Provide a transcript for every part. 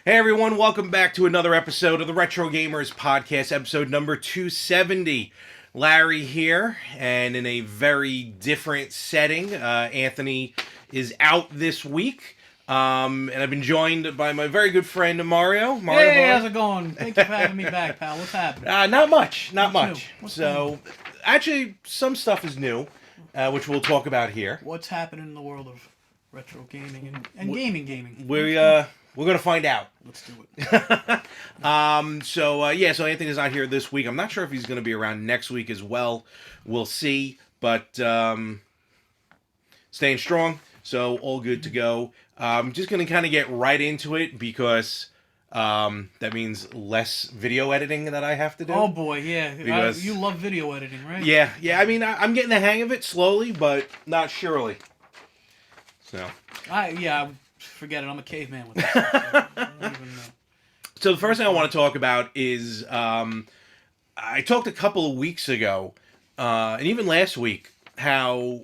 Hey everyone, welcome back to another episode of the Retro Gamers Podcast, episode number 270. Larry here, and in a very different setting. Anthony is out this week, and I've been joined by my very good friend Mario. Mario, Hey, Bar. how's it going? Thank you for having me back, pal. What's happening? Not much, not What's much. new? What's So, actually, some stuff is new, which we'll talk about here. What's happening in the world of retro gaming and gaming? We're gonna find out. Let's do it. So Anthony's not here this week. I'm not sure if he's going to be around next week as well. We'll see, but staying strong, so all good to go. I'm just going to kind of get right into it because that means less video editing that I have to do. Oh boy, yeah. Because- You love video editing, right? Yeah. I mean, I'm getting the hang of it slowly, but not surely. So. Forget it. I'm a caveman with this. I don't even know. So the first thing I want to talk about is I talked a couple of weeks ago, and even last week, how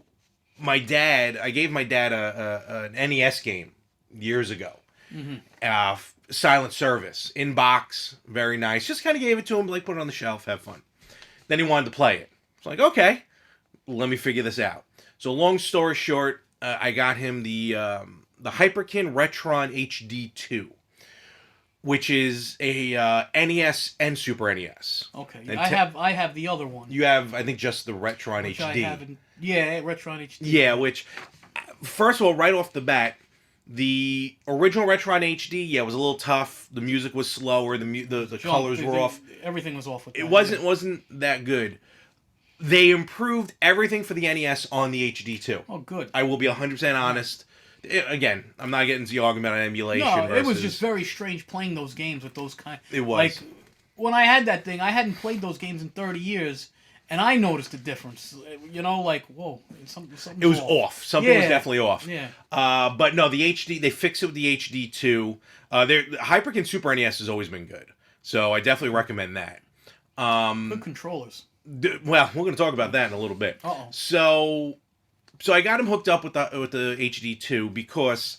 I gave my dad an NES game years ago. Mm-hmm. Silent Service, in box, very nice. Just kind of gave it to him, like put it on the shelf, have fun. Then he wanted to play it. It's like, okay, let me figure this out. So long story short, I got him the Hyperkin Retron HD2. Which is a NES and Super NES. Okay, And I have the other one. You have, I think, just the Retron which HD. I haven't. Yeah, Retron HD. Yeah, which, first of all, right off the bat, the original Retron HD, was a little tough. The music was slower. The colors were off. Everything was off with that. It wasn't that good. They improved everything for the NES on the HD2. Oh, good. I will be 100% honest. Again, I'm not getting into the argument on emulation. No, versus... it was just very strange playing those games with those kind. It was. Like, when I had that thing, I hadn't played those games in 30 years, and I noticed a difference. You know, like, whoa, something's It was off. Something was definitely off. Yeah. But no, the HD, they fixed it with the HD2. The Hyperkin Super NES has always been good. So I definitely recommend that. Good controllers. Well, we're going to talk about that in a little bit. Uh-oh. So I got him hooked up with the HD2 because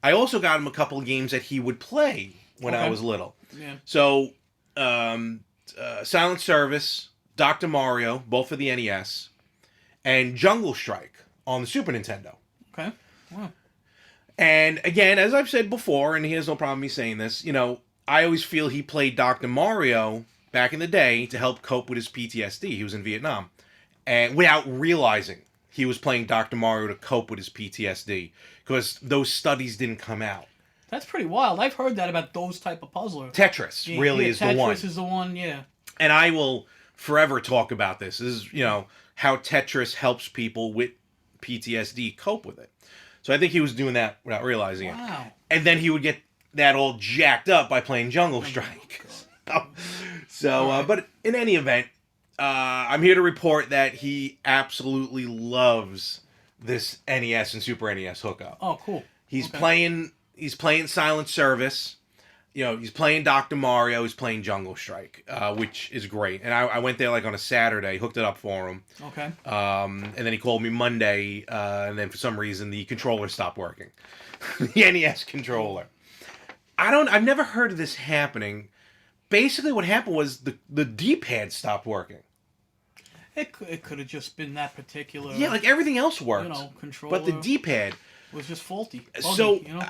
I also got him a couple of games that he would play when I was little. Yeah. So Silent Service, Dr. Mario, both for the NES, and Jungle Strike on the Super Nintendo. Okay. Wow. And again, as I've said before, and he has no problem me saying this, I always feel he played Dr. Mario back in the day to help cope with his PTSD. He was in Vietnam. And without realizing he was playing Dr. Mario to cope with his PTSD. Because those studies didn't come out. That's pretty wild. I've heard that about those type of puzzlers. Tetris really is the one. Tetris is the one, yeah. And I will forever talk about this. This is, how Tetris helps people with PTSD cope with it. So I think he was doing that without realizing it. Wow. And then he would get that all jacked up by playing Jungle Strike. But in any event, I'm here to report that he absolutely loves this NES and Super NES hookup. Oh, cool. He's playing Silent Service. He's playing Dr. Mario. He's playing Jungle Strike, which is great. And I went there like on a Saturday, hooked it up for him. Okay. And then he called me Monday, and then for some reason the controller stopped working. The NES controller. I've never heard of this happening. Basically what happened was the D-pad stopped working. It could have just been that particular. Yeah, like everything else worked. Controller. But the D-pad was just faulty.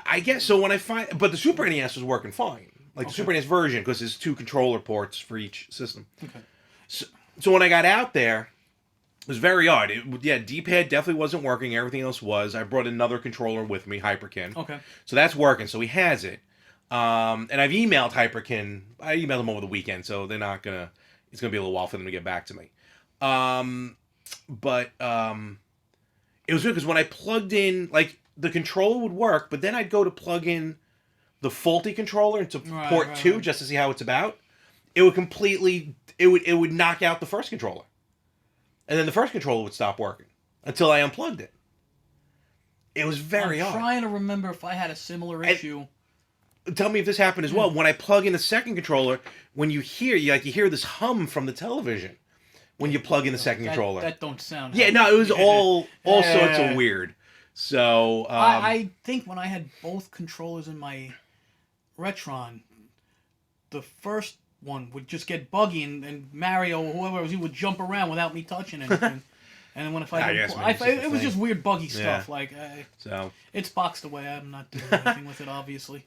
I guess so. When but the Super NES was working fine, like the Super NES version, because there's 2 controller ports for each system. Okay. So when I got out there, it was very odd. D-pad definitely wasn't working. Everything else was. I brought another controller with me, Hyperkin. Okay. So that's working. So he has it. And I've emailed Hyperkin. I emailed them over the weekend, so they're not gonna. It's gonna be a little while for them to get back to me. But it was weird because when I plugged in, like, the controller would work, but then I'd go to plug in the faulty controller into port 2 just to see how it's about. It would it would knock out the first controller. And then the first controller would stop working until I unplugged it. It was very odd. I'm trying to remember if I had a similar issue. Tell me if this happened as well. When I plug in the second controller, when you hear this hum from the television when you plug in the second controller. That don't sound. Yeah, no, it was all sorts of weird. So I think when I had both controllers in my Retron, the first one would just get buggy, and Mario or whoever it was, he would jump around without me touching anything. And then when if I, it was just weird buggy stuff. Yeah. Like So it's boxed away. I'm not doing anything with it, obviously.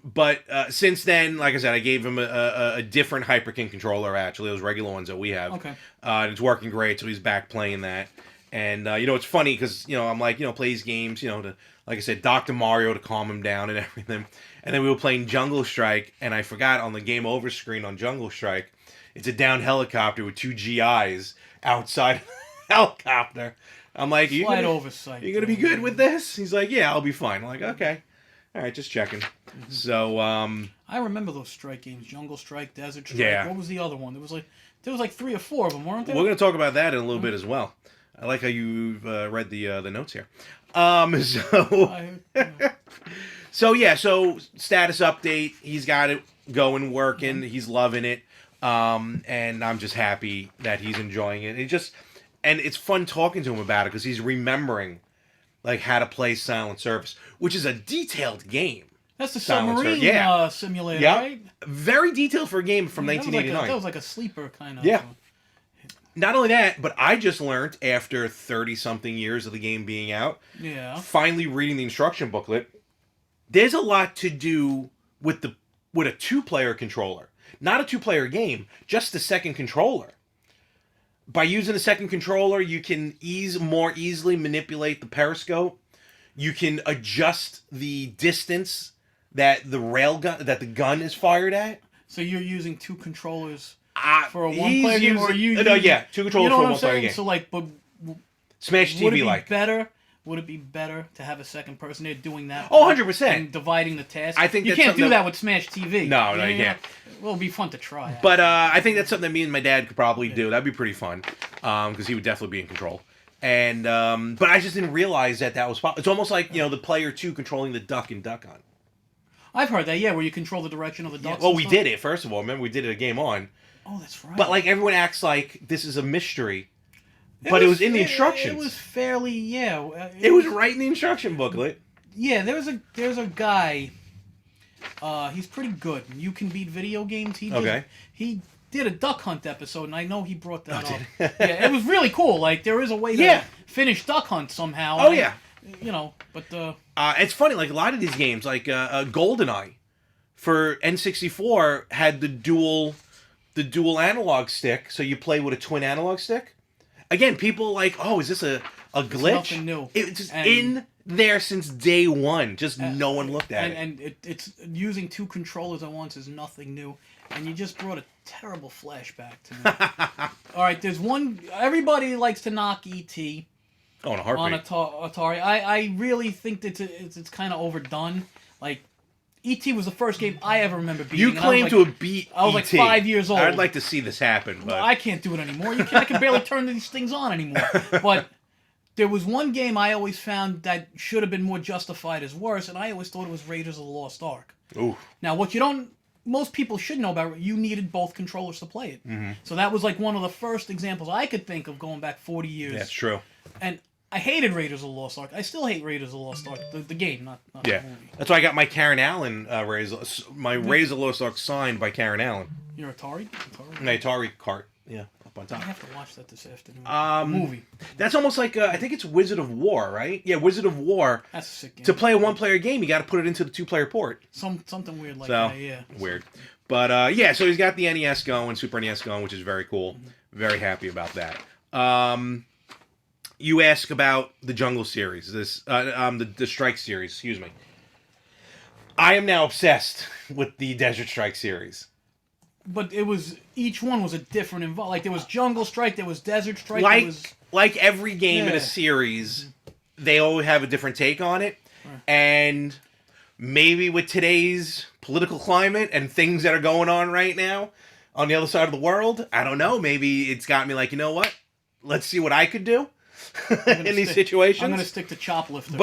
But since then, like I said, I gave him a different Hyperkin controller. Actually, those regular ones that we have. Okay. And it's working great, so he's back playing that. And it's funny because I'm like play these games to, like I said, Dr. Mario to calm him down and everything. And then we were playing Jungle Strike, and I forgot on the game over screen on Jungle Strike, it's a down helicopter with 2 GIs outside the helicopter. I'm like, Slight oversight. You gonna be good with this? He's like, yeah, I'll be fine. I'm like, okay. All right, just checking. Mm-hmm. So, I remember those Strike games: Jungle Strike, Desert Strike. Yeah. What was the other one? There was like 3 or 4 of them, weren't there? We're going to talk about that in a little bit as well. I like how you've read the notes here. So status update. He's got it going, working. Mm-hmm. He's loving it, and I'm just happy that he's enjoying it. And it's fun talking to him about it because he's remembering like how to play Silent Service, which is a detailed game. That's the submarine simulator, right? Very detailed for a game from 1989. That was like a sleeper kind of. Yeah. Not only that, but I just learned after 30-something years of the game being out, finally reading the instruction booklet, there's a lot to do with a 2-player controller. Not a 2-player game, just the second controller. By using the second controller, you can more easily manipulate the periscope. You can adjust the distance that the gun is fired at. So you're using 2 controllers for a 1-player game, or 2 controllers for a 1-player game. So like, but Smash TV like. Would it be better to have a second person there doing that? Oh, 100%. And dividing the task? I think you can't do that with Smash TV. No, you can't. Well, it'd be fun to try. But I think that's something that me and my dad could probably do. That'd be pretty fun, because he would definitely be in control. And but I just didn't realize that was possible. It's almost like the player 2 controlling the duck in Duck Hunt. I've heard that, where you control the direction of the ducks. Well, we did it first of all. Remember, we did it a game on. Oh, that's right. But like everyone acts like this is a mystery. But it was in the instructions. It was fairly, It was right in the instruction booklet. Yeah, there's a guy. He's pretty good. You Can Beat Video Games. He did a Duck Hunt episode, and I know he brought that up. Yeah, it was really cool. Like there is a way to finish Duck Hunt somehow. Oh yeah. But it's funny. Like a lot of these games, like GoldenEye, for N64 had the dual analog stick, so you play with a twin analog stick. Again, people like, is this a glitch? It's nothing new. It's just in there since day one. Just no one looked at it. And it's using 2 controllers at once is nothing new. And you just brought a terrible flashback to me. All right, there's one. Everybody likes to knock E.T. On a heartbeat. On Atari. I really think that it's kind of overdone. Like, E.T. was the first game I ever remember beating. You claim to have beat E.T. I was like 5 years old. I'd like to see this happen, but well, I can't do it anymore. I can barely turn these things on anymore. But there was one game I always found that should have been more justified as worse, and I always thought it was Raiders of the Lost Ark. Ooh. Now, most people should know about, you needed both controllers to play it. Mm-hmm. So that was like one of the first examples I could think of going back 40 years. That's true. And I hated Raiders of the Lost Ark. I still hate Raiders of the Lost Ark, the game, not the movie. That's why I got my Karen Allen Raiders of the Lost Ark signed by Karen Allen. Your Atari? My Atari cart, up on top. I have to watch that this afternoon. Movie. That's almost like, I think it's Wizard of War, right? Yeah, Wizard of War. That's a sick game. To play a 1-player game, you got to put it into the 2-player port. Something weird like that, yeah. Weird. But, so he's got the NES going, Super NES going, which is very cool. Mm-hmm. Very happy about that. You ask about the Jungle series, the Strike series, excuse me. I am now obsessed with the Desert Strike series. But each one was a different involved. Like there was Jungle Strike, there was Desert Strike. Like every game in a series, they all have a different take on it. Right. And maybe with today's political climate and things that are going on right now on the other side of the world, I don't know. Maybe it's got me like, you know what? Let's see what I could do. In these situations, I'm gonna stick to Choplifter.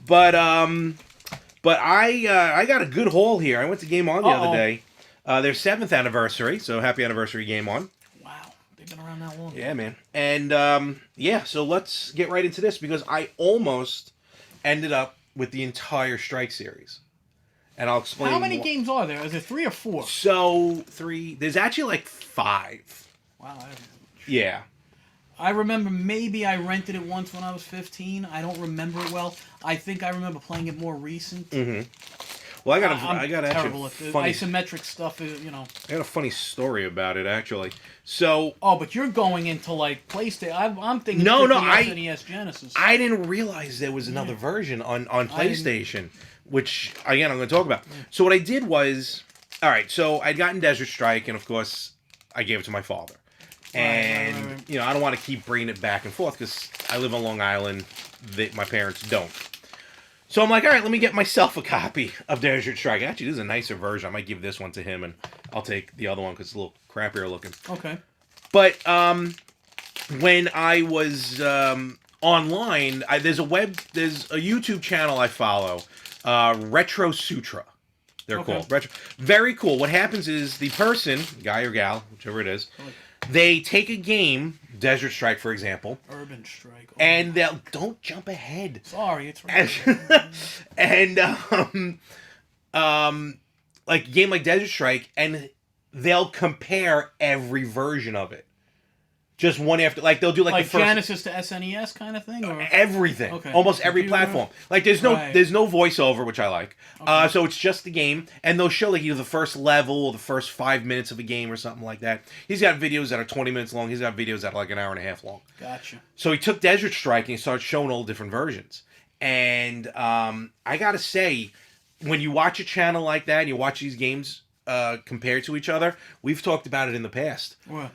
But I got a good haul here. I went to Game On the other day. Their 7th anniversary, so happy anniversary, Game On. Wow, they've been around that long. Yeah, man. And so let's get right into this because I almost ended up with the entire Strike series, and I'll explain. How many games are there? Is there 3 or 4? So 3. There's actually like 5. Wow. Yeah. I remember maybe I rented it once when I was 15. I don't remember it well. I think I remember playing it more recent. Mm-hmm. Well, I got terrible actually at funny isometric stuff. Is I got a funny story about it actually. So. Oh, but you're going into like PlayStation. I'm thinking. No, SNES Genesis. I didn't realize there was another version on PlayStation, which again I'm going to talk about. So what I did was, all right. So I'd gotten Desert Strike, and of course I gave it to my father. And right. you know, I don't want to keep bringing it back and forth because I live on Long Island. My parents don't. So I'm like, all right, let me get myself a copy of Desert Strike. Actually, this is a nicer version. I might give this one to him, and I'll take the other one because it's a little crappier looking. Okay. But when I was online, there's a YouTube channel I follow, Retro Sutra. They're called Retro. Very cool. What happens is the person, guy or gal, whichever it is, they take a game, Desert Strike, for example. Urban Strike. And they'll... Don't jump ahead. Sorry, it's right. And, like, a game like Desert Strike, and they'll compare every version of it. Just one after... Like, they'll do, like the first... Genesis to SNES kind of thing? Or? Everything. Okay. Almost every platform. Like, there's no voiceover, which I like. Okay. So it's just the game. And they'll show, like, either the first level or the first 5 minutes of a game or something like that. He's got videos that are 20 minutes long. He's got videos that are, like, an hour and a half long. Gotcha. So he took Desert Strike and he started showing all the different versions. And I gotta say, when you watch a channel like that and you watch these games compared to each other, we've talked about it in the past. What?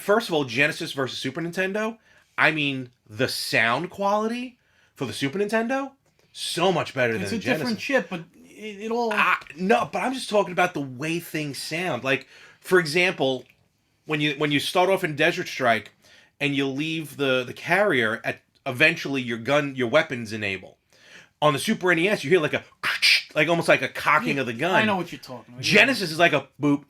First of all, Genesis versus Super Nintendo. I mean, the sound quality for the Super Nintendo, so much better than the Genesis. It's a different chip, but it all... No, but I'm just talking about the way things sound. Like, for example, when you start off in Desert Strike and you leave the carrier, eventually your weapons enable. On the Super NES, you hear like almost like a cocking of the gun. I know what you're talking about. Genesis is like a boop.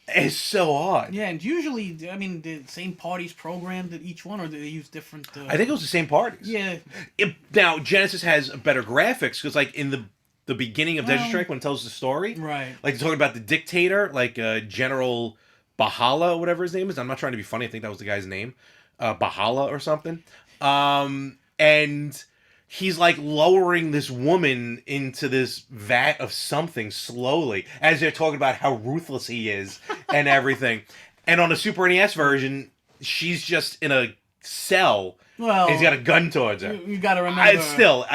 It's so odd. Yeah, and usually, I mean, the same parties programmed at each one, or do they use different... I think it was the same parties. Yeah. Now, Genesis has better graphics, because, like, in the beginning of Desert Strike, when it tells the story... Right. Like, they're talking about the dictator, like, General Bahala, whatever his name is. I'm not trying to be funny. I think that was the guy's name. Bahala or something. And... he's like lowering this woman into this vat of something slowly as they're talking about how ruthless he is and everything. And on the Super NES version, she's just in a cell. Well, and he's got a gun towards her. You got to remember. I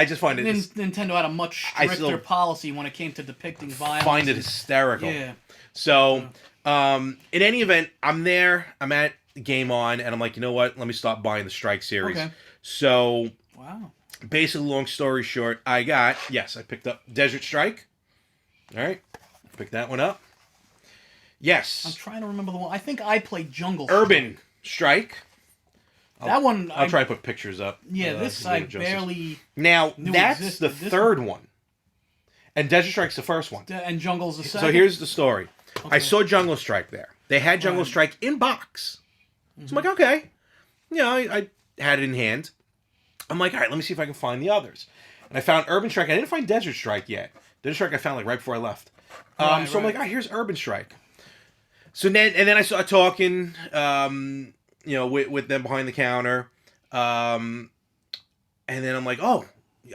just find it. Nintendo had a much stricter policy when it came to depicting violence. Find it hysterical. Yeah. So, in any event, I'm there. I'm at Game On, and I'm like, you know what? Let me stop buying the Strike series. Okay. So. Wow. Basically, long story short, I picked up Desert Strike. All right. Picked that one up. Yes. I'm trying to remember the one. I think I played Jungle Strike. Urban Strike. That one... I'll try to put pictures up. Yeah, this I barely... Now, that's the third one. And Desert Strike's the first one. And Jungle's the second? So here's the story. Okay. I saw Jungle Strike there. They had Jungle Strike in box. So I'm like, okay. Yeah, I had it in hand. I'm like, all right, let me see if I can find the others. And I found Urban Strike. I didn't find Desert Strike yet. Desert Strike I found like right before I left. So I'm like, all right, here's Urban Strike. So then I started talking, with them behind the counter. And then I'm like, oh,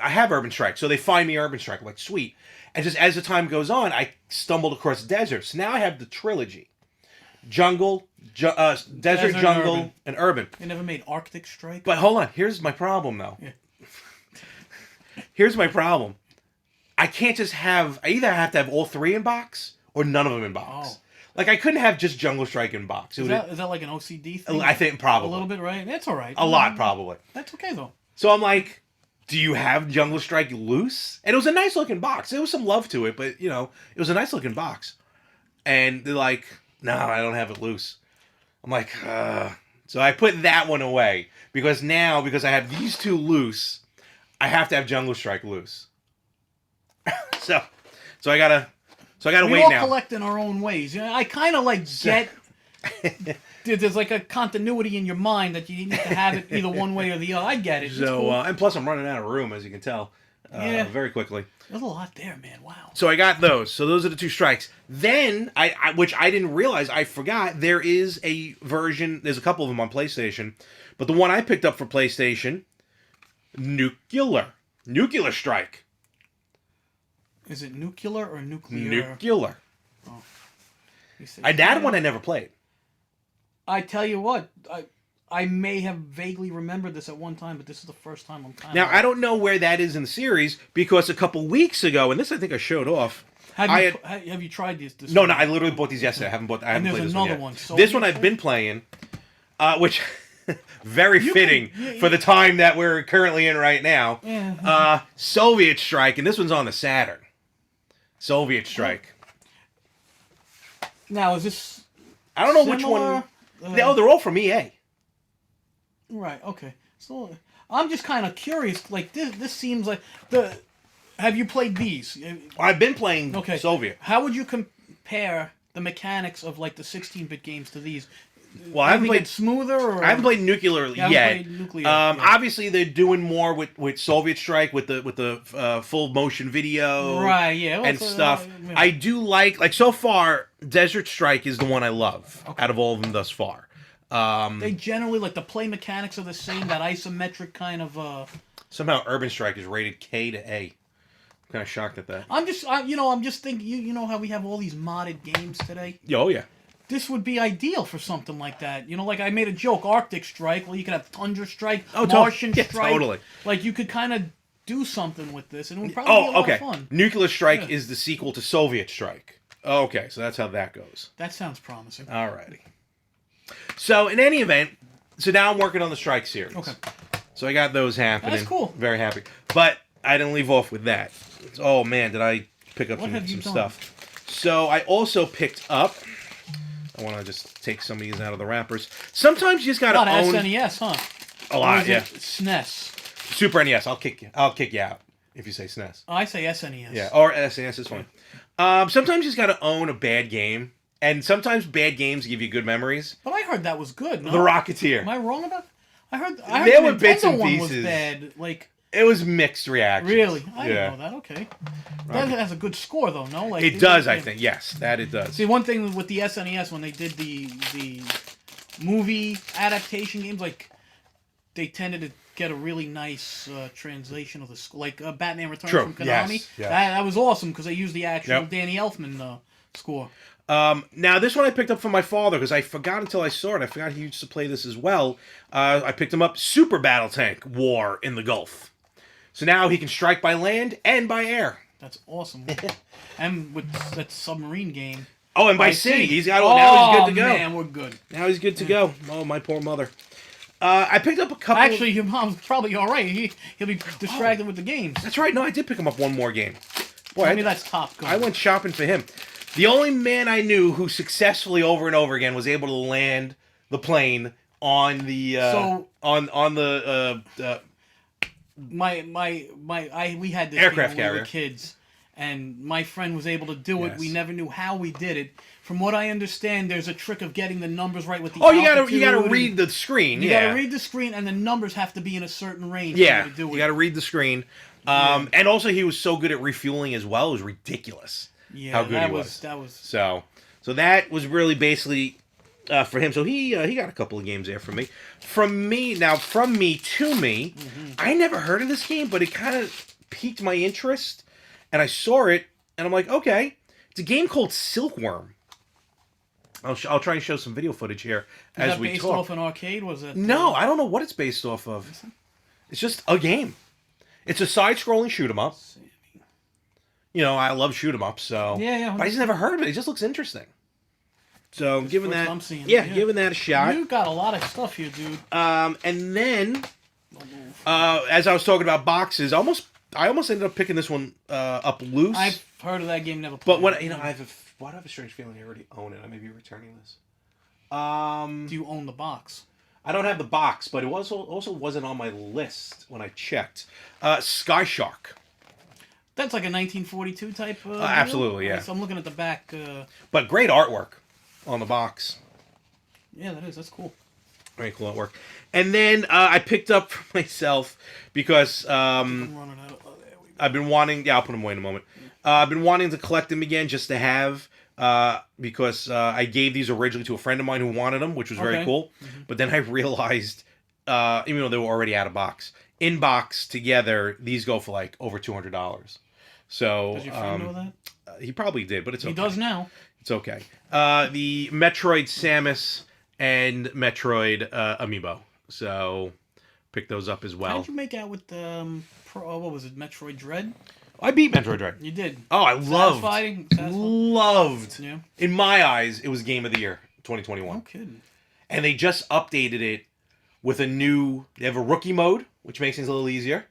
I have Urban Strike. So they find me Urban Strike. I'm like, sweet. And just as the time goes on, I stumbled across Desert. So now I have the trilogy. Jungle, Desert, Jungle, and Urban. They never made Arctic Strike? But hold on. Here's my problem, though. Yeah. Here's my problem. I can't just have... I either have to have all three in box or none of them in box. Oh. Like, I couldn't have just Jungle Strike in box. Is that like an OCD thing? I think probably. A little bit, right? That's all right. A lot, probably. That's okay, though. So I'm like, do you have Jungle Strike loose? And it was a nice-looking box. There was some love to it, but, it was a nice-looking box. And they're like... No, I don't have it loose. I'm like, So I put that one away. Because I have these two loose, I have to have Jungle Strike loose. so I gotta wait now. We all collect in our own ways. I kind of get... There's like a continuity in your mind that you need to have it either one way or the other. I get it. So, and plus I'm running out of room, as you can tell. very quickly. There's a lot there, man. Wow. So I got those. So those are the 2 strikes. Then, which I didn't realize, I forgot, there is a version, there's a couple of them on PlayStation, but the one I picked up for PlayStation, Nuclear Strike. Is it nuclear or nuclear? Nuclear. Oh. That one I never played. I tell you what, I may have vaguely remembered this at one time, but this is the first time I'm kind Now, I don't know where that is in the series, because a couple weeks ago, and this I think I showed off. Have you tried this? No, I literally bought these yesterday. I haven't played this one yet. This one I've been playing, which very fitting for the time that we're currently in right now. Yeah. Soviet Strike, and this one's on the Saturn. Soviet Strike. Now, is this I don't know which one. No, they're all from EA. Right, okay. So, I'm just kind of curious. Like, this seems like... Have you played these? I've been playing Soviet. How would you compare the mechanics of, like, the 16-bit games to these? Well, I haven't played smoother, or I haven't played Nuclear yet. Yeah. Obviously, they're doing more with Soviet Strike with the full motion video, right? Yeah, and stuff. I do like so far. Desert Strike is the one I love out of all of them thus far. They generally the play mechanics are the same. That isometric kind of. Somehow, Urban Strike is rated K to A. I'm kind of shocked at that. I'm just thinking. You know how we have all these modded games today. Oh yeah. This would be ideal for something like that. Like I made a joke, Arctic Strike. Well, you could have Tundra Strike, Martian Strike. Totally. Like you could kind of do something with this, and it would probably be a lot of fun. Nuclear Strike is the sequel to Soviet Strike. Okay, so that's how that goes. That sounds promising. Alrighty. So in any event, now I'm working on the Strike series. Okay. So I got those happening. That's cool. Very happy. But I didn't leave off with that. Oh man, did I pick up some stuff? So I also picked up. I want to just take some of these out of the wrappers. Sometimes you just gotta own. A lot of SNES, huh? A lot, yeah. SNES. Super NES. I'll kick you out if you say SNES. Oh, I say SNES. Yeah, or SNES is fine. Sometimes you just gotta own a bad game, and sometimes bad games give you good memories. But I heard that was good. No? The Rocketeer. Am I wrong about? I heard there were the bits and one pieces. Was bad. Like. It was mixed reactions. Really? I didn't know that. Okay. That has a good score, though, no? Like it does, I think. Yes, that it does. See, one thing with the SNES, when they did the movie adaptation games, like, they tended to get a really nice translation of the score. Like, Batman Returns from Konami. Yes. That was awesome, because they used the actual Danny Elfman score. Now, this one I picked up from my father, because I forgot until I saw it. I forgot he used to play this as well. I picked him up, Super Battle Tank War in the Gulf. So now he can strike by land and by air. That's awesome. And with that submarine game. Oh, and by sea. He's got. Now he's good to go. Man, we're good. Now he's good to go. Oh, my poor mother. I picked up a couple. Actually, your mom's probably all right. He'll be distracted with the games. That's right. No, I did pick him up one more game. Boy, that's Top Gun. I went shopping for him. The only man I knew who successfully over and over again was able to land the plane on the we had this aircraft when carrier. We were kids, and my friend was able to do it. We never knew how we did it. From what I understand, there's a trick of getting the numbers right with the altitude. you gotta read the screen. You gotta read the screen, and the numbers have to be in a certain range. Yeah, to do it. You gotta read the screen. And also he was so good at refueling as well. It was ridiculous. Yeah, how good he was. That was so that was really basically for him. So he got a couple of games there from me. From me to me. I never heard of this game, but it kind of piqued my interest, and I saw it, and I'm like, okay, it's a game called Silkworm. I'll try and show some video footage here as we talk. Is that based off an arcade? Was it? No, I don't know what it's based off of. It's just a game. It's a side-scrolling shoot 'em up. I love shoot 'em up, so yeah. But I just never heard of it. It just looks interesting. So I'm giving that, giving that a shot. You got a lot of stuff here, dude. And then, as I was talking about boxes, I almost ended up picking this one up loose. I've heard of that game, never played. But when I have a strange feeling I already own it. I may be returning this. Do you own the box? I don't have the box, but it also wasn't on my list when I checked. Sky Shark. That's like a 1942 type. Absolutely, yeah. So I'm looking at the back. But great artwork on the box. Yeah, that is. That's cool. Very cool artwork. And then I picked up for myself because I'm running out. Oh, there we I've been wanting. Yeah, I'll put them away in a moment. I've been wanting to collect them again just to have. Because I gave these originally to a friend of mine who wanted them, which was very cool. Mm-hmm. But then I realized, even though they were already out of box, in box together, these go for like over $200. So does your friend know that? He probably did, but it's okay. He does now. It's okay. The Metroid Samus and Metroid Amiibo. So pick those up as well. How did you make out with what was it, Metroid Dread? I beat Metroid Dread. You did. Oh, I loved. Yeah. In my eyes, it was Game of the Year 2021. No kidding. And they just updated it with a new. They have a rookie mode, which makes things a little easier,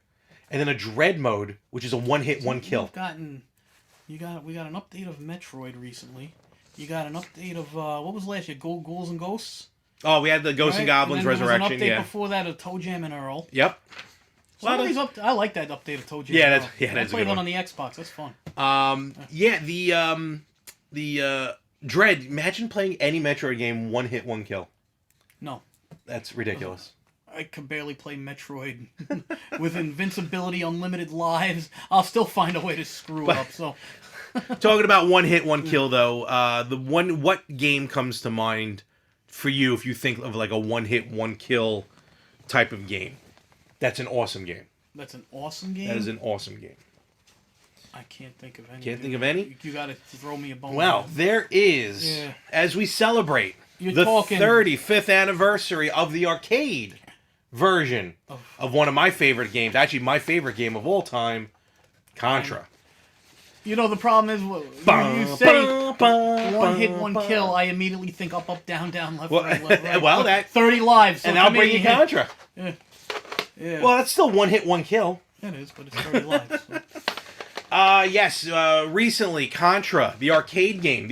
and then a Dread mode, which is a one-hit, one-kill. We got an update of Metroid recently. You got an update of what was last year? Ghouls and Ghosts. Oh, we had the Ghosts and Goblins and then Resurrection. There was an update before that of Toe Jam and Earl. Yep. I like that update of Toe Jam. Yeah, and that's Earl. I played that on the Xbox. That's fun. The Dread. Imagine playing any Metroid game one hit, one kill. No. That's ridiculous. I can barely play Metroid with invincibility, unlimited lives. I'll still find a way to screw up. So, talking about one hit, one kill though, what game comes to mind for you if you think of like a one hit, one kill type of game? That's an awesome game. That's an awesome game? That is an awesome game. I can't think of any. Can't think of any? You got to throw me a bone. Well, there is, as we celebrate the 35th anniversary of the arcade version of one of my favorite games, actually my favorite game of all time, Contra. You know, the problem is, when you say one hit, one kill, I immediately think up, up, down, left, right. Well, that 30 lives. So and I'll bring you Contra. Yeah. Well, that's still one hit, one kill. It is, but it's 30 lives. So. Yes, recently, Contra, the arcade game,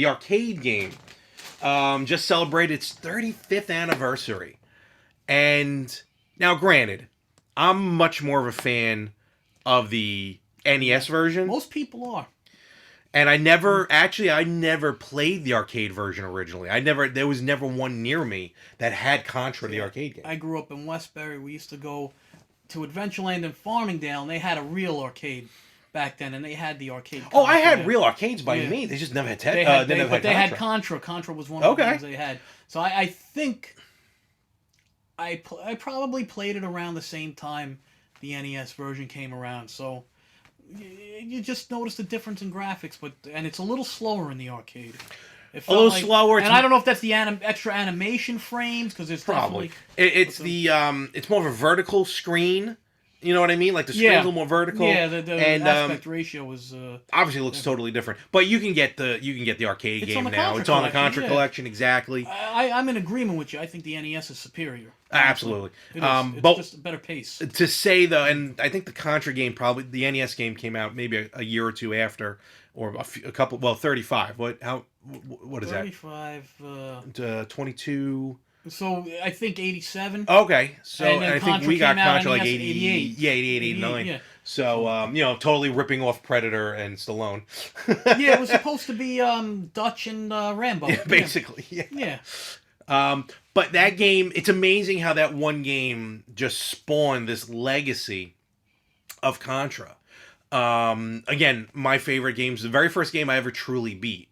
just celebrated its 35th anniversary. And now, granted, I'm much more of a fan of the NES version. Most people are. And I never played the arcade version originally. There was never one near me that had Contra, the arcade game. I grew up in Westbury. We used to go to Adventureland in Farmingdale, and they had a real arcade back then, and they had the arcade. Oh, I had real arcades by me. They just never had They had Contra. Contra was one of the games they had. So I think I probably played it around the same time the NES version came around. So you just notice the difference in graphics, and it's a little slower in the arcade. A little slower, and I don't know if that's the extra animation frames, because it's probably it's more of a vertical screen. You know what I mean? Like the screen's a little more vertical. Yeah, the aspect ratio was obviously looks totally different. But you can get the arcade game now. It's on the Contra Collection, exactly. I'm in agreement with you. I think the NES is superior. Absolutely. It's just a better pace. To say though, and I think the Contra game the NES game came out maybe a year or two after, or a couple. Well, 35. What is 35, that? 22. So I think 87. Okay, so and I think we got Contra like 88. Yeah, 88, 89. Yeah. So totally ripping off Predator and Stallone. Yeah, it was supposed to be Dutch and Rambo. Yeah, basically. Yeah. But that game, it's amazing how that one game just spawned this legacy of Contra. Again, my favorite games, the very first game I ever truly beat.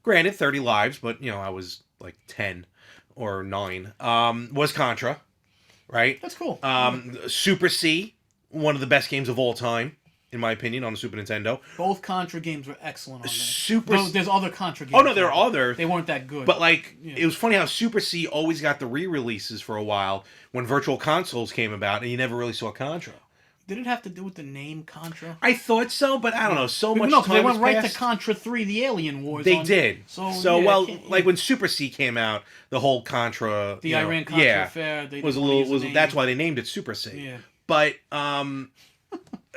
Granted, 30 lives, but I was like 10 or 9. Was Contra, right? That's cool. Super C, one of the best games of all time, in my opinion, on the Super Nintendo. Both Contra games were excellent on there. There's other Contra games. Oh, no, there are others. They weren't that good. But, it was funny how Super C always got the re-releases for a while when Virtual Consoles came about, and you never really saw Contra. Did it have to do with the name Contra? I thought so, but I don't know. So much time they went right passed. to Contra 3, the Alien Wars. They did. When Super C came out, the whole Contra... The Iran-Contra affair. That's why they named it Super C. Yeah. But,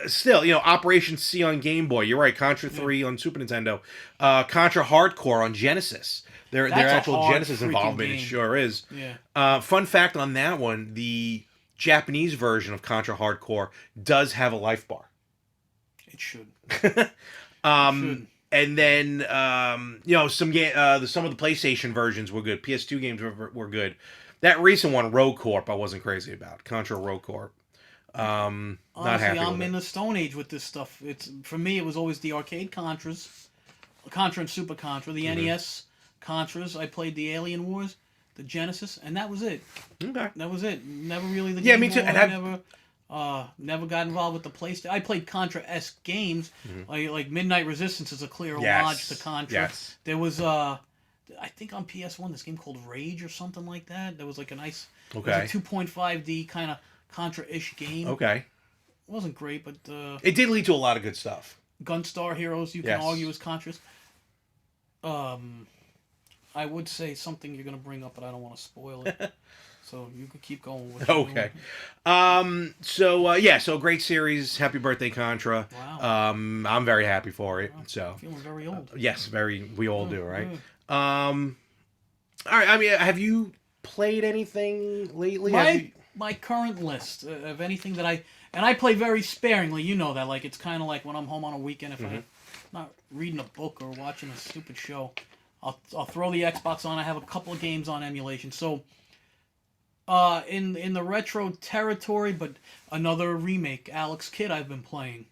still, Operation C on Game Boy. You're right, Contra 3 on Super Nintendo. Contra Hardcore on Genesis. Their actual Genesis involvement, it sure is. Yeah. Fun fact on that one, the Japanese version of Contra Hardcore does have a life bar. It should. And then some of the PlayStation versions were good. PS2 games were good. That recent one, Rogue Corp, I wasn't crazy about. Contra Rogue Corp. Not Honestly, happy I'm with in it. the Stone Age with this stuff. It's for me. It was always the arcade Contras, Contra and Super Contra, the NES Contras. I played the Alien Wars, the Genesis, and that was it. Okay. That was it. Never really the Yeah, Game me too. Boy, And never got involved with the PlayStation. I played Contra-esque games, like Midnight Resistance is a clear homage to Contra. Yes. There was I think on PS1 this game called Rage or something like that. There was like a nice, Okay. it was a 2.5D kind of Contra-ish game. Okay. It wasn't great, but It did lead to a lot of good stuff. Gunstar Heroes you can argue is Contras. I would say something you're gonna bring up, but I don't want to spoil it. So you could keep going with it. Okay. So great series. Happy birthday, Contra. Wow. I'm very happy for it. So Feeling very old. yes, we all do, right? Yeah. All right. I mean, have you played anything lately? My current list of anything that I play very sparingly. You know that. Like it's kind of like when I'm home on a weekend, if I'm not reading a book or watching a stupid show, I'll throw the Xbox on. I have a couple of games on emulation. So in the retro territory, but another remake, Alex Kidd, I've been playing.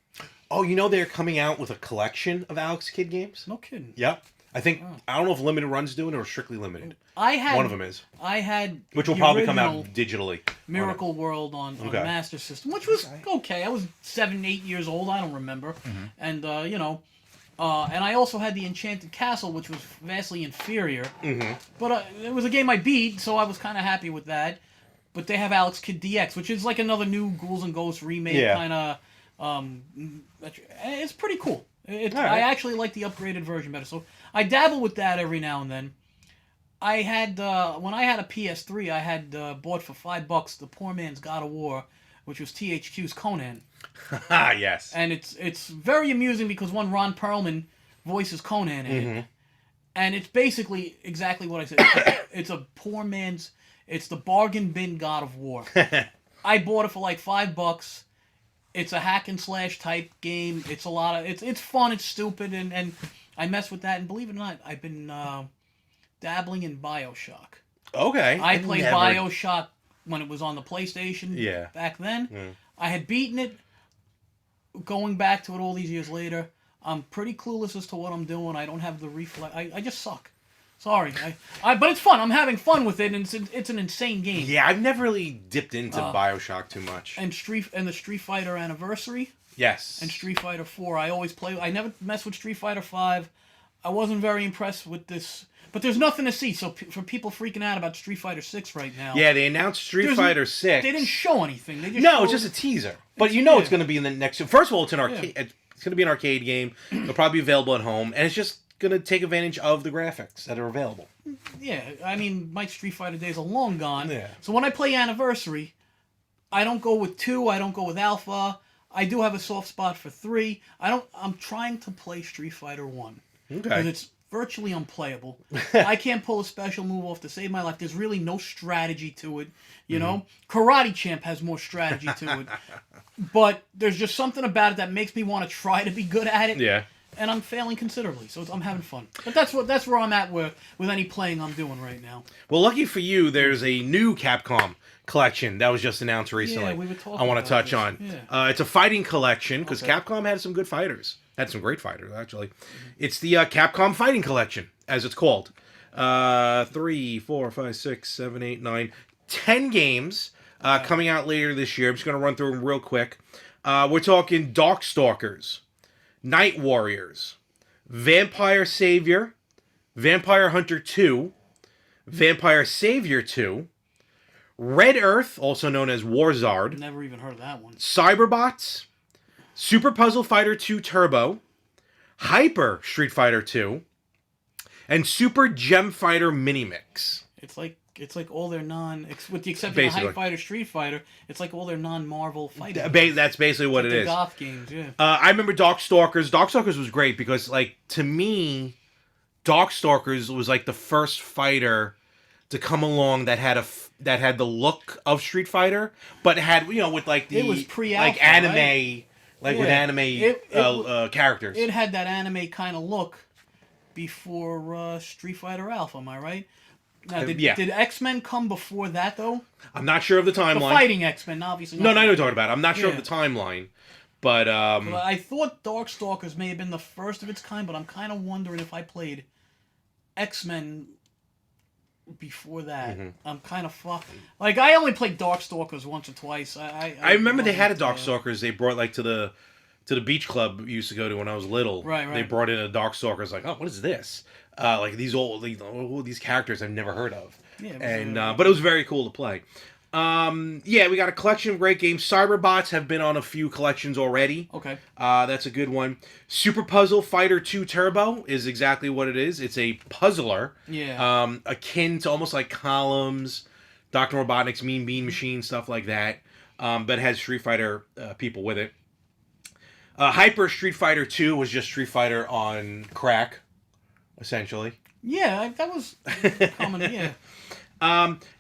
Oh, they're coming out with a collection of Alex Kidd games? No kidding. Yep. I think I don't know if Limited Run's doing it or Strictly Limited. One of them is. I had which will probably come out digitally. Miracle World on Master System, which was okay. I was 7, 8 years old. I don't remember, and and I also had the Enchanted Castle, which was vastly inferior. But it was a game I beat, so I was kind of happy with that. But they have Alex Kidd DX, which is like another new Ghouls and Ghosts remake kind of. It's pretty cool. I actually like the upgraded version better. So I dabble with that every now and then. I had when I had a PS3, I had bought for $5 the Poor Man's God of War, which was THQ's Conan. Yes. And it's very amusing because Ron Perlman voices Conan in it, and it's basically exactly what I said. It's a poor man's. It's the bargain bin God of War. I bought it for like $5. It's a hack and slash type game. It's a lot of it's fun. It's stupid, and I mess with that. And believe it or not, I've been dabbling in BioShock. Okay. I played BioShock when it was on the PlayStation. Yeah. Back then, I had beaten it. Going back to it all these years later, I'm pretty clueless as to what I'm doing. I don't have the reflex. I just suck. Sorry, but it's fun. I'm having fun with it, and it's an insane game. Yeah, I've never really dipped into BioShock too much. And the Street Fighter Anniversary. Yes. And Street Fighter 4. I always play. I never messed with Street Fighter 5. I wasn't very impressed with this. But there's nothing to see. So for people freaking out about Street Fighter 6 right now. Yeah, they announced Street Fighter 6. They didn't show anything. They just it's just a teaser. But it's going to be in the next. First of all, it's an arcade. Yeah. It's going to be an arcade game. It'll probably be available at home, and it's just going to take advantage of the graphics that are available. Yeah, I mean, my Street Fighter days are long gone. Yeah. So when I play Anniversary, I don't go with 2. I don't go with Alpha. I do have a soft spot for 3. I'm trying to play Street Fighter 1. Okay. Because it's virtually unplayable. I can't pull a special move off to save my life. There's really no strategy to it. You know? Karate Champ has more strategy to it. But there's just something about it that makes me want to try to be good at it. Yeah. And I'm failing considerably, so I'm having fun. But that's where I'm at with any playing I'm doing right now. Well, lucky for you, there's a new Capcom collection that was just announced recently. Yeah, we were talking I want to touch this. on. Yeah. It's a fighting collection because Capcom had some good fighters. Had some great fighters actually. It's the Capcom Fighting Collection, as it's called. 3, 4, 5, 6, 7, 8, 9, 10 games coming out later this year. I'm just gonna run through them real quick. We're talking Darkstalkers, Night Warriors, Vampire Savior, Vampire Hunter 2, Vampire Savior 2, Red Earth, also known as Warzard. Never even heard of that one. Cyberbots, Super Puzzle Fighter 2 Turbo, Hyper Street Fighter 2, and Super Gem Fighter Minimix. It's like all their with the exception of Hyper Fighter, Street Fighter, it's like all their non-Marvel fighting. That's basically what it is. Goth games, yeah. I remember Darkstalkers. Darkstalkers was great because, like, to me, Darkstalkers was like the first fighter to come along that had the look of Street Fighter, but had with like the it was pre-alpha, like anime, right? with anime characters. It had that anime kind of look before Street Fighter Alpha. Am I right? Now, did X-Men come before that, though? I'm not sure of the timeline. The fighting X-Men, obviously. No, I know what you're talking about. I'm not sure of the timeline. But, I thought Darkstalkers may have been the first of its kind, but I'm kind of wondering if I played X-Men before that. I'm kind of like, I only played Darkstalkers once or twice. I remember they had a Darkstalkers they brought, like, to the beach club we used to go to when I was little. Right. They brought in a Darkstalkers, like, oh, what is this? Like, these characters I've never heard of. Yeah, but it was very cool to play. We got a collection of great games. Cyberbots have been on a few collections already. Okay. That's a good one. Super Puzzle Fighter 2 Turbo is exactly what it is. It's a puzzler. Yeah. Akin to almost like Columns, Dr. Robotnik's Mean Bean Machine, stuff like that. But has Street Fighter people with it. Hyper Street Fighter 2 was just Street Fighter on crack, essentially. Yeah, that was common, yeah.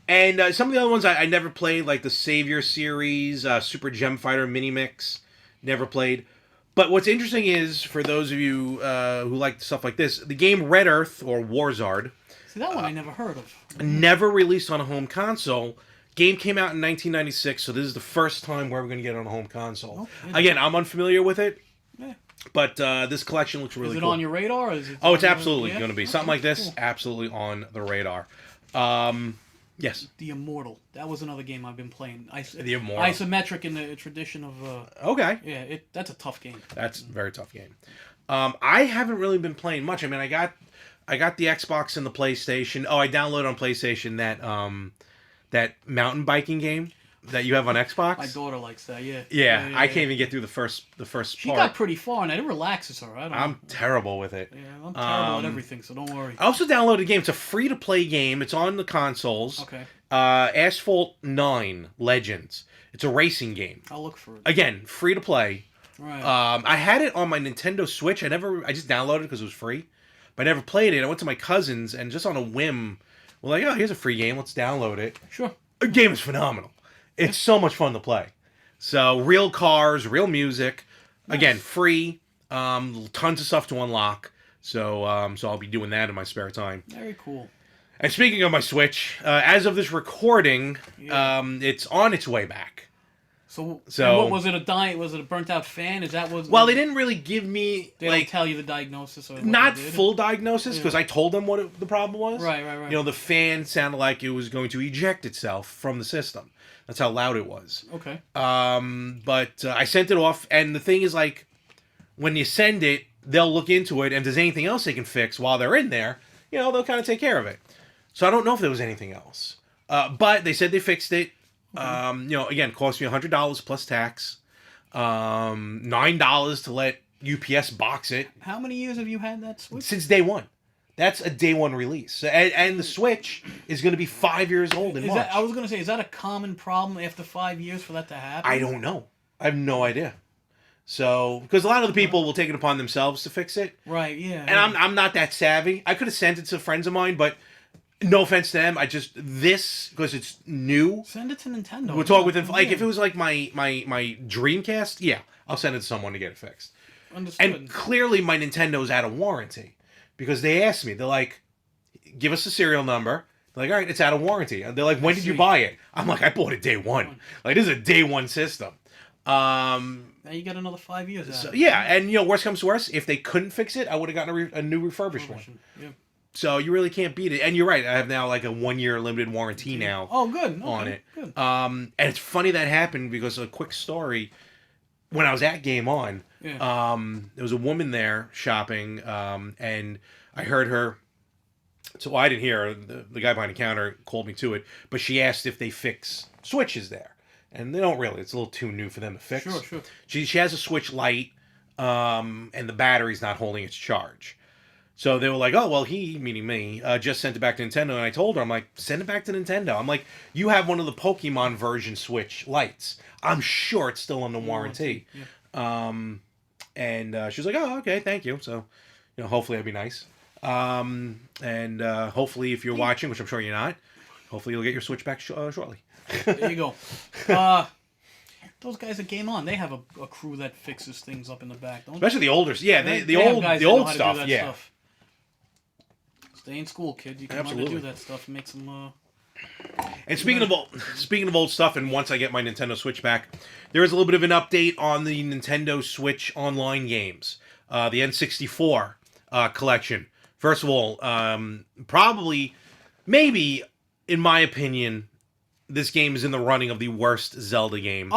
And some of the other ones I never played, like the Savior series, Super Gem Fighter Mini Mix, never played. But what's interesting is, for those of you who like stuff like this, the game Red Earth, or Warzard... See, that one I never heard of. Never released on a home console. Game came out in 1996, so this is the first time we're going to get it on a home console. Again, I'm unfamiliar with it. Yeah. But this collection looks really cool. Is it on your radar? Or is it it's absolutely going to be. Something like this, absolutely on the radar. Yes. The Immortal. That was another game I've been playing. The Immortal. Isometric in the tradition of... okay. Yeah, that's a tough game. That's a very tough game. I haven't really been playing much. I mean, I got the Xbox and the PlayStation. Oh, I downloaded on PlayStation that mountain biking game that you have on Xbox. My daughter likes that, yeah. Yeah, I can't even get through the first She got pretty far, and it relaxes her. I'm terrible with it. Yeah, I'm terrible at everything, so don't worry. I also downloaded a game. It's a free-to-play game. It's on the consoles. Okay. Asphalt 9 Legends. It's a racing game. I'll look for it. Again, free-to-play. Right. I had it on my Nintendo Switch. I just downloaded it because it was free. But I never played it. I went to my cousin's, and just on a whim, we're like, oh, here's a free game. Let's download it. Sure. The game is phenomenal. It's so much fun to play. So, real cars, real music. Nice. Again, free. Tons of stuff to unlock. So I'll be doing that in my spare time. Very cool. And speaking of my Switch, as of this recording, it's on its way back. So what was it? Was it a burnt out fan? Is that what? Well, they didn't really give me. They don't tell you the diagnosis, or not full diagnosis, because I told them what the problem was. Right. You know, the fan sounded like it was going to eject itself from the system. That's how loud it was. Okay. But I sent it off, and the thing is, like, when you send it, they'll look into it, and if there's anything else they can fix while they're in there, you know, they'll kind of take care of it. So I don't know if there was anything else. But they said they fixed it. Okay. You know, again, cost me $100 plus tax. $9 to let UPS box it. How many years have you had that Switch? Since day one. That's a day one release. And the Switch is going to be 5 years old in March. I was going to say, is that a common problem after 5 years for that to happen? I don't know. I have no idea. So, because a lot of the people will take it upon themselves to fix it. Right, yeah. And I'm not that savvy. I could have sent it to friends of mine, but no offense to them. Because it's new. Send it to Nintendo. We'll talk with them. Like, if it was like my Dreamcast, yeah, I'll send it to someone to get it fixed. Understood. And clearly my Nintendo's out of warranty. Because they asked me, they're like, give us the serial number. They're like, all right, it's out of warranty. And they're like, when did you buy it? I'm like, I bought it day one. Like, this is a day one system. Now you got another 5 years out. So, yeah, and you know, worst comes to worst, if they couldn't fix it, I would have gotten a new refurbished one. Yeah. So you really can't beat it. And you're right, I have now like a 1 year limited warranty now. Oh, good. Okay, on it. Good. And it's funny that happened because a quick story. When I was at Game On, there was a woman there shopping, and I heard her. So I didn't hear her. The guy behind the counter called me to it, but she asked if they fix Switches there, and they don't really. It's a little too new for them to fix. Sure. She has a Switch Lite, and the battery's not holding its charge. So they were like, oh, well, he, meaning me, just sent it back to Nintendo. And I told her, I'm like, send it back to Nintendo. I'm like, you have one of the Pokemon version Switch Lites. I'm sure it's still under warranty. Yeah. And she was like, oh, okay, thank you. So, you know, hopefully that'd be nice. And hopefully if you're watching, which I'm sure you're not, hopefully you'll get your Switch back shortly. There you go. Those guys at Game On, they have a crew that fixes things up in the back, don't Especially the older, yeah, the old stuff, yeah. Stuff. Stay in school, kid. You can learn to do that stuff and make some. And speaking of old stuff, and once I get my Nintendo Switch back, there is a little bit of an update on the Nintendo Switch online games, the N64 collection. First of all, probably, maybe, in my opinion, this game is in the running of the worst Zelda game.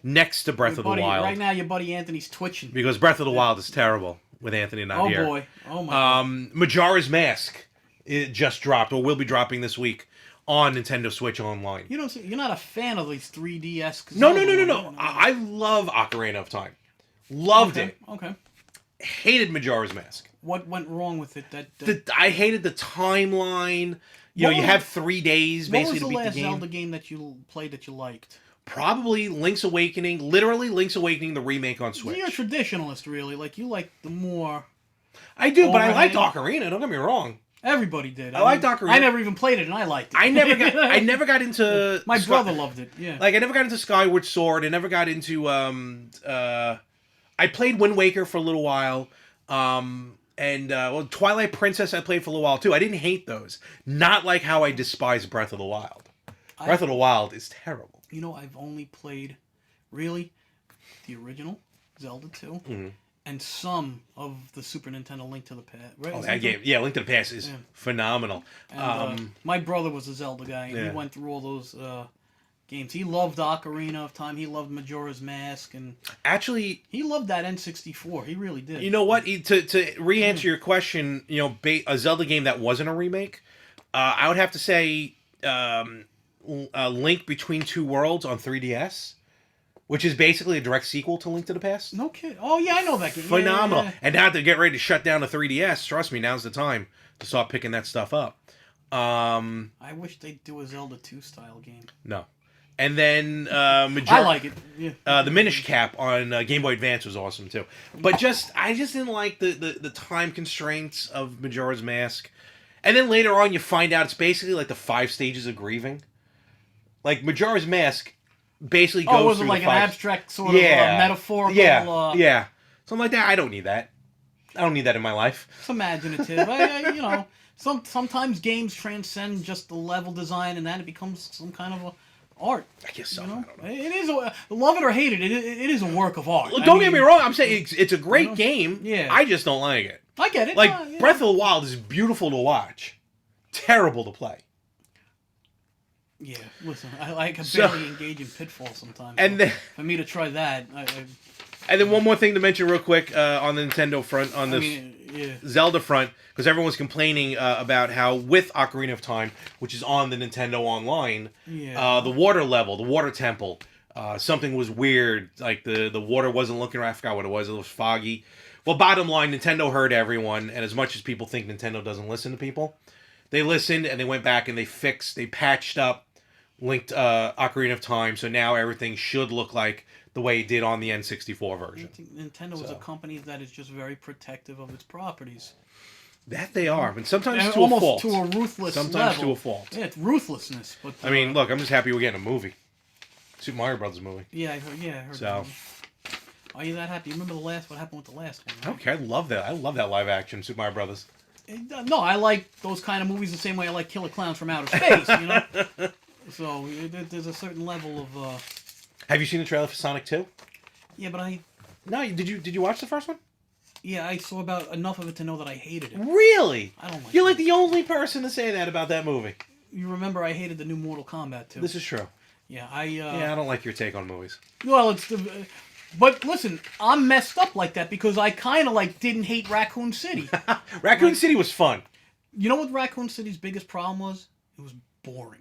Next to Breath of the Wild. Right now, your buddy Anthony's twitching. Because Breath of the Wild is terrible with Anthony not here. Oh, boy. Oh, my God. Majora's Mask, it just dropped, or will be dropping this week, on Nintendo Switch Online. You're not a fan of these 3DS? No. I love Ocarina of Time. Loved it. Okay. Hated Majora's Mask. What went wrong with it? I hated the timeline. You have 3 days basically to beat the game. What was the last Zelda game that you played that you liked? Probably Link's Awakening. Literally Link's Awakening, the remake on Switch. You're a traditionalist, really. Like, you like the more... I do, but I liked Ocarina. Don't get me wrong. Everybody did. I liked Ocarina. I never even played it, and I liked it. I never got into... My brother loved it, yeah. Like, I never got into Skyward Sword. I never got into... I played Wind Waker for a little while. Twilight Princess I played for a little while, too. I didn't hate those. Not like how I despise Breath of the Wild. Breath of the Wild is terrible. You know, I've only played, really, the original Zelda 2, and some of the Super Nintendo Link to the Past. Right? Oh, that game. Yeah, Link to the Past is phenomenal. And, my brother was a Zelda guy, and he went through all those games. He loved Ocarina of Time. He loved Majora's Mask, and actually, he loved that N64. He really did. You know what? To re-answer your question, a Zelda game that wasn't a remake, I would have to say Link Between Two Worlds on 3DS. Which is basically a direct sequel to Link to the Past. No kidding. Oh, yeah, I know that game. Phenomenal. Yeah. And now to get ready to shut down the 3DS, trust me, now's the time to start picking that stuff up. I wish they'd do a Zelda 2 style game. No. And then I like it. Yeah. The Minish Cap on Game Boy Advance was awesome too. But I just didn't like the time constraints of Majora's Mask. And then later on you find out it's basically like the 5 stages of grieving. Like Majora's Mask basically goes was through it like the 5... an abstract sort of metaphorical? Yeah. Something like that. I don't need that. I don't need that in my life. It's imaginative. Sometimes games transcend just the level design, and then it becomes some kind of art. I guess so. You know? I don't know. It is love it or hate it. It is a work of art. Well, don't get me wrong. I'm saying it's a great game. Yeah. I just don't like it. I get it. Like Breath of the Wild is beautiful to watch, terrible to play. Yeah, listen, I can barely engage in Pitfall sometimes. And then, for me to try that, and then one more thing to mention real quick on the Nintendo front, on this Zelda front, because everyone's complaining about how with Ocarina of Time, which is on the Nintendo Online, the water level, the water temple, something was weird. Like the water wasn't looking right. I forgot what it was. It was foggy. Well, bottom line, Nintendo heard everyone, and as much as people think Nintendo doesn't listen to people, they listened and they went back and they patched up linked Ocarina of Time, so now everything should look like the way it did on the N64 version. Nintendo is a company that is just very protective of its properties. That they are, but sometimes to a fault. Almost to a ruthless level. Sometimes to a fault. Yeah, it's ruthlessness. But I mean, look, I'm just happy we're getting a movie. Super Mario Brothers movie. Yeah, I heard so. Are you that happy? You remember what happened with the last one? Right? Okay, I love that. I love that live action Super Mario Brothers. No, I like those kind of movies the same way I like Killer Clowns from Outer Space, you know? So, there's a certain level of... Have you seen the trailer for Sonic 2? Yeah, but No, did you watch the first one? Yeah, I saw about enough of it to know that I hated it. Really? I don't like You're like the only person to say that about that movie. You remember I hated the new Mortal Kombat, too. This is true. Yeah, I don't like your take on movies. Well, but listen, I'm messed up like that because I kind of didn't hate Raccoon City. Raccoon City was fun. You know what Raccoon City's biggest problem was? It was boring.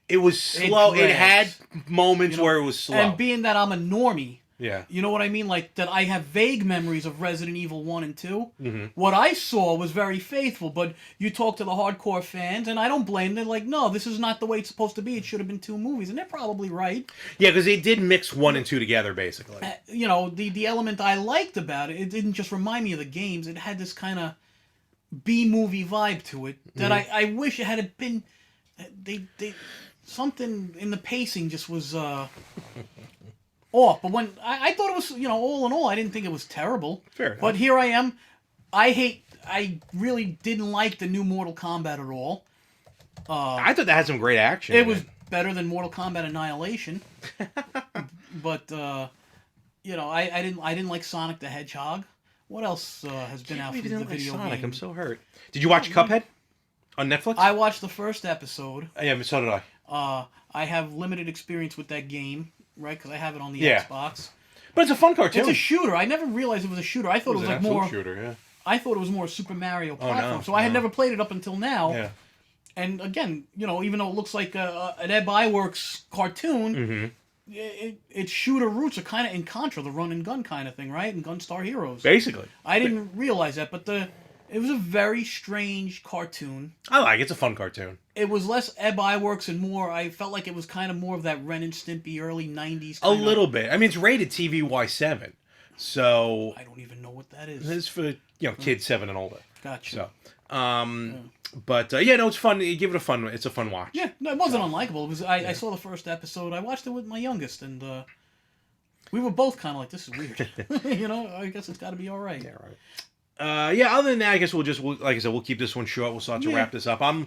It was slow. It had moments where it was slow. And being that I'm a normie, yeah, you know what I mean? Like, that I have vague memories of Resident Evil 1 and 2. Mm-hmm. What I saw was very faithful, but you talk to the hardcore fans, and I don't blame them. They're like, no, this is not the way it's supposed to be. It should have been 2 movies. And they're probably right. Yeah, because they did mix 1 and 2 together, basically. The element I liked about it, it didn't just remind me of the games. It had this kind of B-movie vibe to it that I wish it had been... They something in the pacing just was... off, but when I thought it was, all in all, I didn't think it was terrible. Fair enough. But here I am. I hate I really didn't like the new Mortal Kombat at all. I thought that had some great action. It was better than Mortal Kombat Annihilation. But you know, I didn't like Sonic the Hedgehog. What else has been out from the video Sonic. game? I'm so hurt. Did you watch Cuphead on Netflix? I watched the first episode. Yeah, so did I. I have limited experience with that game, right? Because I have it on the Xbox. But it's a fun cartoon. It's a shooter. I never realized it was a shooter. I thought it was like more shooter. Yeah. I thought it was more Super Mario platform. No, so I had never played it up until now. Yeah. And again, you know, even though it looks like an Ed Iwerks cartoon, its shooter roots are kind of in Contra, the run and gun kind of thing, right? And Gunstar Heroes. Basically. I didn't realize that, but it was a very strange cartoon. I like it. It's a fun cartoon. It was less Ed Iwerks and more, I felt like it was kind of more of that Ren and Stimpy early 90s. A little bit. I mean, it's rated TVY7. So I don't even know what that is. It's for, kids 7 and older. Gotcha. So, but no, it's fun. You give it it's a fun watch. Yeah, no, it wasn't unlikable. It was. I saw the first episode. I watched it with my youngest, and we were both kind of like, "This is weird." I guess it's got to be all right. Yeah, right. Other than that, I guess like I said, we'll keep this one short. We'll start to wrap this up. I'm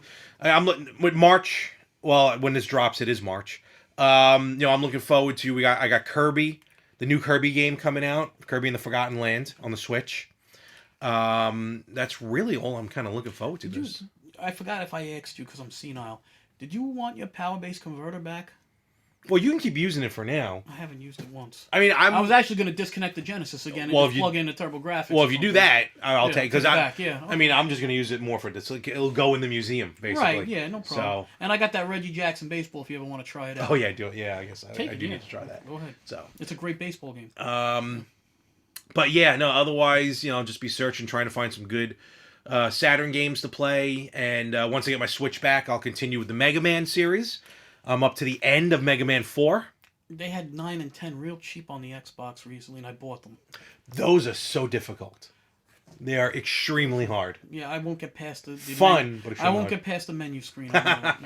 with March. Well, when this drops, it is March. I'm looking forward to. I got Kirby, the new Kirby game coming out, Kirby and the Forgotten Land on the Switch. That's really all I'm kind of looking forward to. I forgot if I asked you because I'm senile. Did you want your power-based converter back? Well, you can keep using it for now. I haven't used it once. I mean, I was actually going to disconnect the Genesis again and plug in the TurboGrafx. Well, if you do that, I'll take because okay. I mean, I'm just going to use it more for this. Like, it'll go in the museum, basically. Right? Yeah, no problem. So, and I got that Reggie Jackson baseball. If you ever want to try it out. Oh yeah, do it. Yeah, I guess I do need to try that. Go ahead. So it's a great baseball game. But yeah, no. Otherwise, just be searching, trying to find some good Saturn games to play. And once I get my Switch back, I'll continue with the Mega Man series. I'm up to the end of Mega Man 4. They had 9 and 10 real cheap on the Xbox recently, and I bought them. Those are so difficult. They are extremely hard. Yeah, I won't get past the fun, but I won't get past the menu screen. Yeah,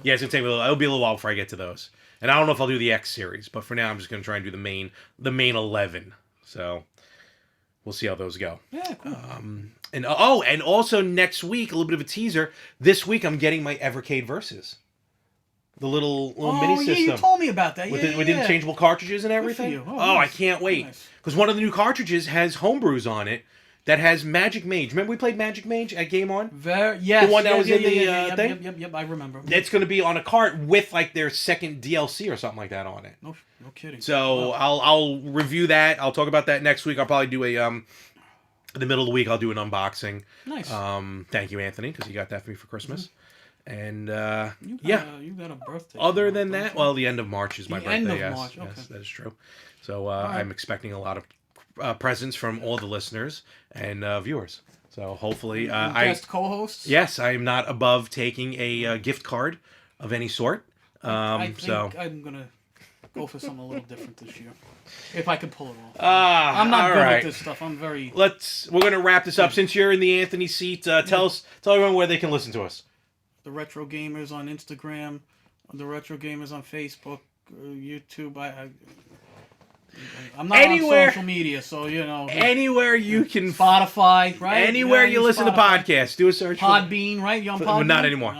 it's gonna take it'll be a little while before I get to those. And I don't know if I'll do the X series, but for now I'm just gonna try and do the main 11. So we'll see how those go. Yeah, cool. And also next week, a little bit of a teaser. This week I'm getting my Evercade Versus. The little mini system. Yeah, you told me about that. With interchangeable cartridges and everything. Good for you. Nice. I can't wait. Because one of the new cartridges has homebrews on it that has Magic Mage. Remember we played Magic Mage at Game On? Yes. The one that was in the thing? Yep, I remember. It's going to be on a cart with like their second DLC or something like that on it. No kidding. So I'll review that. I'll talk about that next week. I'll probably do in the middle of the week, I'll do an unboxing. Nice. Thank you, Anthony, because you got that for me for Christmas. Mm-hmm. And you got a birthday. Other than that, well, the end of March is my birthday. End of yes, March. Okay. Yes, that is true. So I'm expecting a lot of presents from all the listeners and viewers. So hopefully, guest co-hosts. Yes, I am not above taking a gift card of any sort. I think I'm gonna go for something a little different this year, if I can pull it off. I'm not good at this stuff. I'm very. We're gonna wrap this up since you're in the Anthony seat. Tell everyone where they can listen to us. The Retro Gamers on Instagram, the Retro Gamers on Facebook, YouTube. I'm not on social media, so anywhere you can. Spotify, right? Anywhere you listen to podcasts, do a search. Podbean, right? You on Podbean? Not anymore.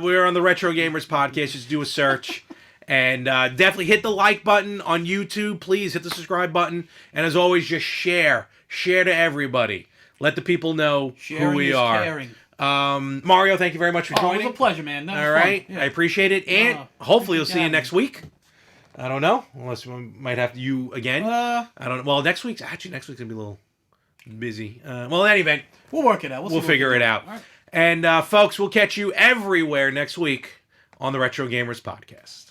We're on the Retro Gamers podcast. Just do a search. And definitely hit the like button on YouTube. Please hit the subscribe button. And as always, just share. Share to everybody. Let the people know who we are. Caring. Mario, thank you very much for joining. It was a pleasure, man. All right. Yeah. I appreciate it. And hopefully we'll see you next week. I don't know. Unless we might have you again. I don't know. Well, next week's going to be a little busy. Well, in any event. We'll work it out. We'll figure it out. Right. And folks, we'll catch you everywhere next week on the Retro Gamers Podcast.